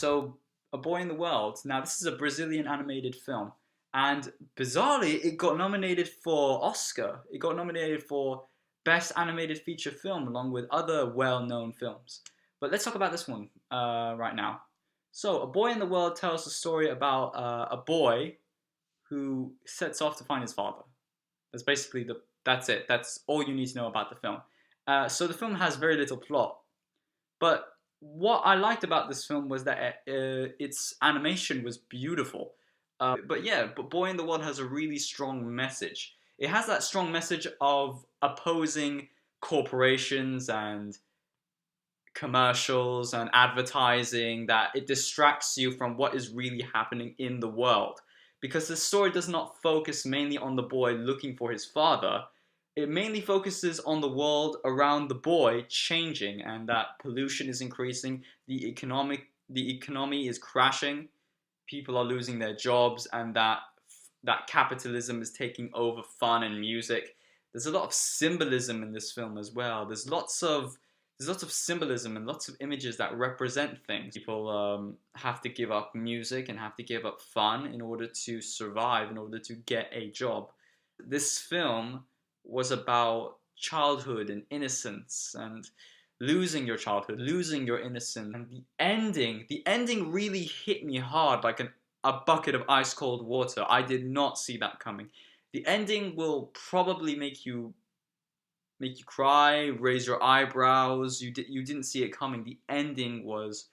So A Boy in the World. Now, this is a Brazilian animated film, and bizarrely, it got nominated for Oscar. It got nominated for Best Animated Feature Film, along with other well-known films. But let's talk about this one right now. So, A Boy in the World tells the story about a boy who sets off to find his father. That's basically that's it. That's all you need to know about the film. So the film has very little plot, but what I liked about this film was that its animation was beautiful. But yeah, but Boy in the World has a really strong message. It has that strong message of opposing corporations and commercials and advertising, that it distracts you from what is really happening in the world. Because the story does not focus mainly on the boy looking for his father. It mainly focuses on the world around the boy changing, and that pollution is increasing, the economy is crashing, people are losing their jobs, and that capitalism is taking over fun and music. There's a lot of symbolism in this film as well. There's lots of symbolism and lots of images that represent things. People have to give up music and have to give up fun in order to survive, in order to get a job. This film was about childhood and innocence and losing your childhood, losing your innocence. And the ending really hit me hard like a bucket of ice cold water. I did not see that coming. The ending will probably make you cry, raise your eyebrows. You didn't see it coming. The ending was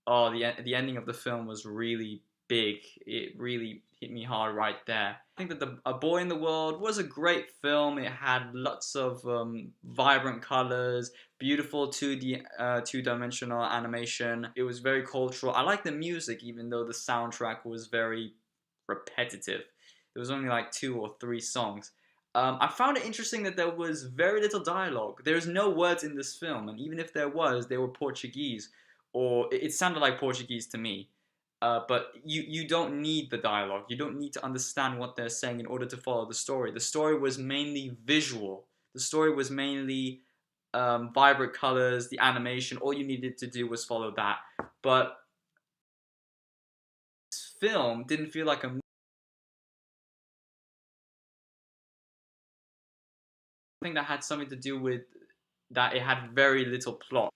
the ending of the film was really big. It really hit me hard right there. I think that A Boy in the World was a great film. It had lots of vibrant colors, beautiful 2D, two-dimensional animation. It was very cultural. I like the music, even though the soundtrack was very repetitive. There was only like 2 or 3 songs. I found it interesting that there was very little dialogue. There's no words in this film, and even if there was, they were Portuguese, or it sounded like Portuguese to me. But you don't need the dialogue. You don't need to understand what they're saying in order to follow the story. The story was mainly visual. The story was mainly vibrant colors, the animation. All you needed to do was follow that. But this film didn't feel like a thing that had something to do with that it had very little plot.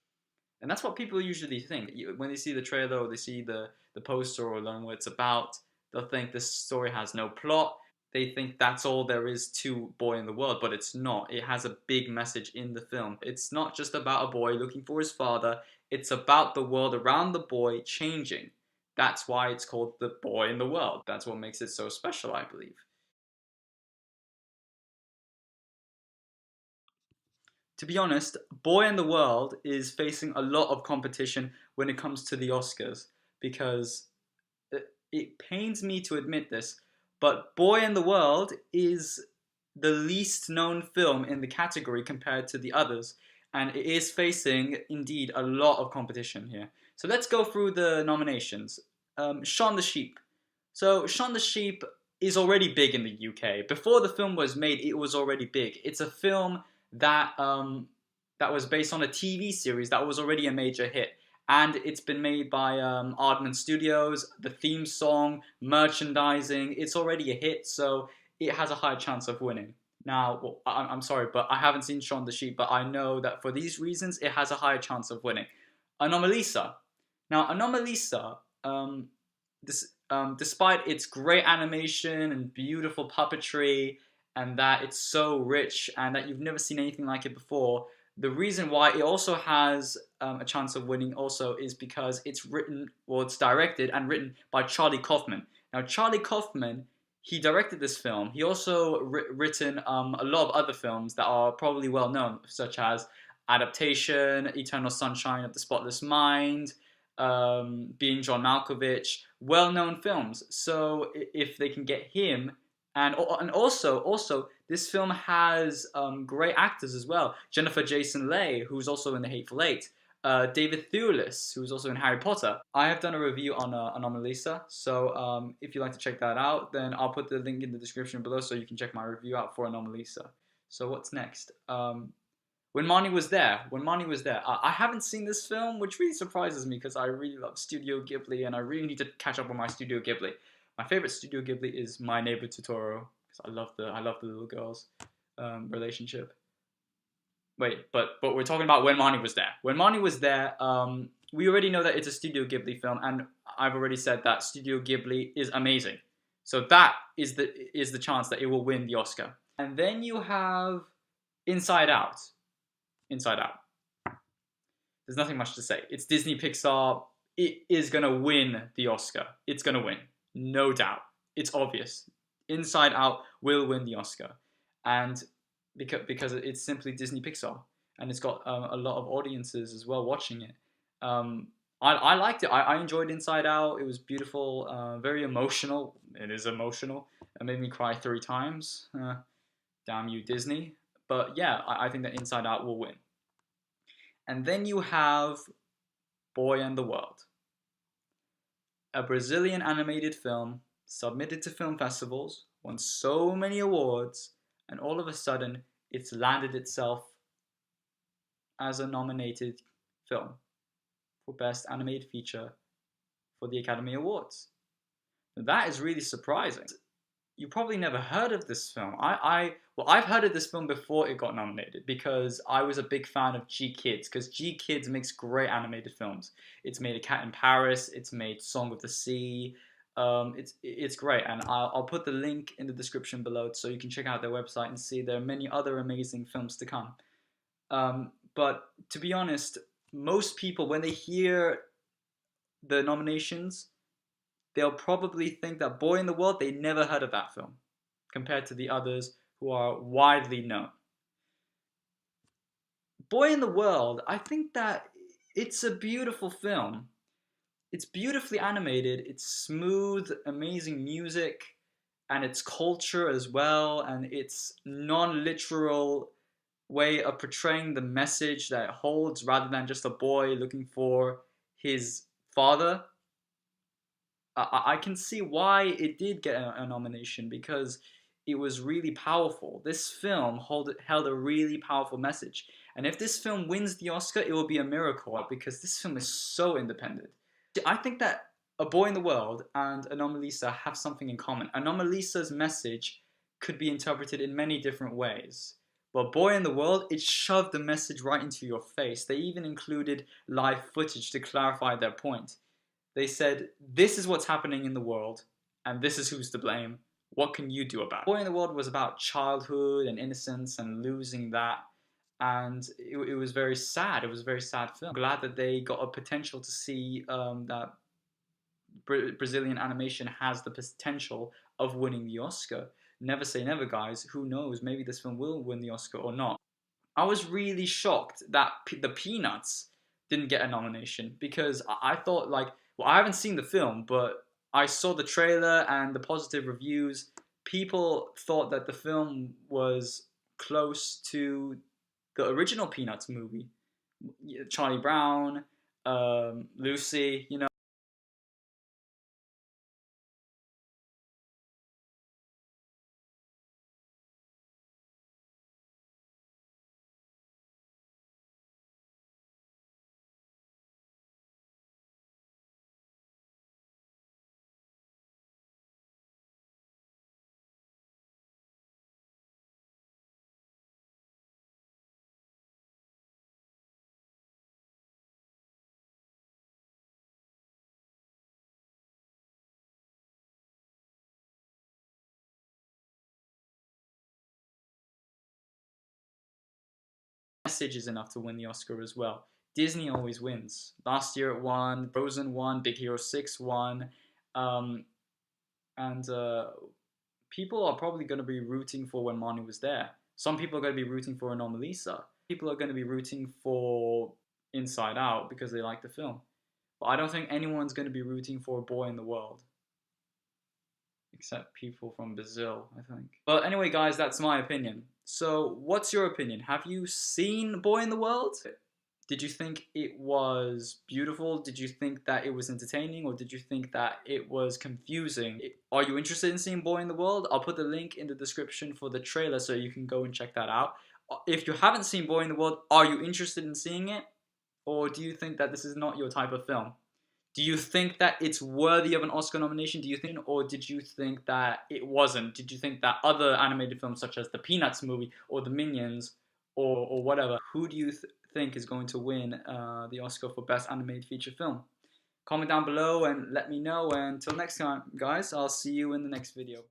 And that's what people usually think. When they see the trailer or they see the poster or learn what it's about, they'll think this story has no plot. They think that's all there is to Boy in the World, but it's not. It has a big message in the film. It's not just about a boy looking for his father. It's about the world around the boy changing. That's why it's called The Boy in the World. That's what makes it so special, I believe. To be honest, Boy in the World is facing a lot of competition when it comes to the Oscars, because it pains me to admit this, but Boy in the World is the least known film in the category compared to the others, and it is facing indeed a lot of competition here. So let's go through the nominations. Shaun the Sheep. So Shaun the Sheep is already big in the UK. Before the film was made, it was already big. It's a film that was based on a TV series that was already a major hit, and it's been made by Aardman Studios. The theme song, merchandising, it's already a hit, so it has a high chance of winning. Now, well, I'm sorry, but I haven't seen Shaun the Sheep, but I know that for these reasons, it has a higher chance of winning. Anomalisa. Now, Anomalisa, despite its great animation and beautiful puppetry, and that it's so rich and that you've never seen anything like it before, the reason why it also has a chance of winning also is because it's directed and written by Charlie Kaufman. Now, Charlie Kaufman, he directed this film. He also written a lot of other films that are probably well known, such as Adaptation, Eternal Sunshine of the Spotless Mind, Being John Malkovich, well-known films. So if they can get him, and also this film has great actors as well. Jennifer Jason Leigh, who's also in The Hateful Eight. David Thewlis, who's also in Harry Potter. I have done a review on Anomalisa, so if you'd like to check that out, then I'll put the link in the description below so you can check my review out for Anomalisa. So what's next? When Marnie was there. When Marnie was there. I haven't seen this film, which really surprises me because I really love Studio Ghibli and I really need to catch up on my Studio Ghibli. My favorite Studio Ghibli is My Neighbor Totoro because I love the little girls relationship. Wait, but we're talking about when Marnie was there. When Marnie was there, we already know that it's a Studio Ghibli film, and I've already said that Studio Ghibli is amazing. So that is the chance that it will win the Oscar. And then you have Inside Out. Inside Out. There's nothing much to say. It's Disney Pixar. It is gonna win the Oscar. It's gonna win, no doubt. It's obvious. Inside Out will win the Oscar, and because it's simply Disney Pixar, and it's got a lot of audiences as well watching it. I liked it. I enjoyed Inside Out. It was beautiful, very emotional. It is emotional. It made me cry 3 times. Damn you, Disney. But yeah, I think that Inside Out will win. And then you have Boy and the World, a Brazilian animated film submitted to film festivals, won so many awards, and all of a sudden it's landed itself as a nominated film for Best Animated Feature for the Academy Awards. Now, that is really surprising. You probably never heard of this film. I've heard of this film before it got nominated because I was a big fan of GKIDS, because GKIDS makes great animated films. It's made A Cat in Paris, it's made Song of the Sea. It's great, and I'll put the link in the description below so you can check out their website and see there are many other amazing films to come. But to be honest, most people, when they hear the nominations, they'll probably think that Boy in the World, they never heard of that film, compared to the others who are widely known. Boy in the World, I think that it's a beautiful film. It's beautifully animated, it's smooth, amazing music, and its culture as well, and its non-literal way of portraying the message that it holds rather than just a boy looking for his father. I can see why it did get a nomination, because it was really powerful. This film held a really powerful message. And if this film wins the Oscar, it will be a miracle, because this film is so independent. I think that A Boy in the World and Anomalisa have something in common. Anomalisa's message could be interpreted in many different ways. But Boy in the World, it shoved the message right into your face. They even included live footage to clarify their point. They said, this is what's happening in the world, and this is who's to blame. What can you do about it? Boy in the World was about childhood and innocence and losing that, and it was very sad. It was a very sad film. I'm glad that they got a potential to see that Brazilian animation has the potential of winning the Oscar. Never say never, guys. Who knows? Maybe this film will win the Oscar or not. I was really shocked that the Peanuts didn't get a nomination, because I thought, like, well, I haven't seen the film, but I saw the trailer and the positive reviews. People thought that the film was close to the original Peanuts movie. Charlie Brown, Lucy, you know. Message is enough to win the Oscar as well. Disney always wins. Last year it won, Frozen won, Big Hero 6 won, and people are probably going to be rooting for When Marnie Was There. Some people are going to be rooting for Anomalisa. People are going to be rooting for Inside Out because they like the film. But I don't think anyone's going to be rooting for A Boy in the World. Except people from Brazil, I think. But anyway, guys, that's my opinion. So, what's your opinion? Have you seen Boy in the World? Did you think it was beautiful? Did you think that it was entertaining? Or did you think that it was confusing? Are you interested in seeing Boy in the World? I'll put the link in the description for the trailer so you can go and check that out. If you haven't seen Boy in the World, are you interested in seeing it? Or do you think that this is not your type of film? Do you think that it's worthy of an Oscar nomination? Do you think, or did you think that it wasn't? Did you think that other animated films such as the Peanuts movie or the Minions or whatever, who do you think is going to win the Oscar for Best Animated Feature Film? Comment down below and let me know. And until next time, guys, I'll see you in the next video.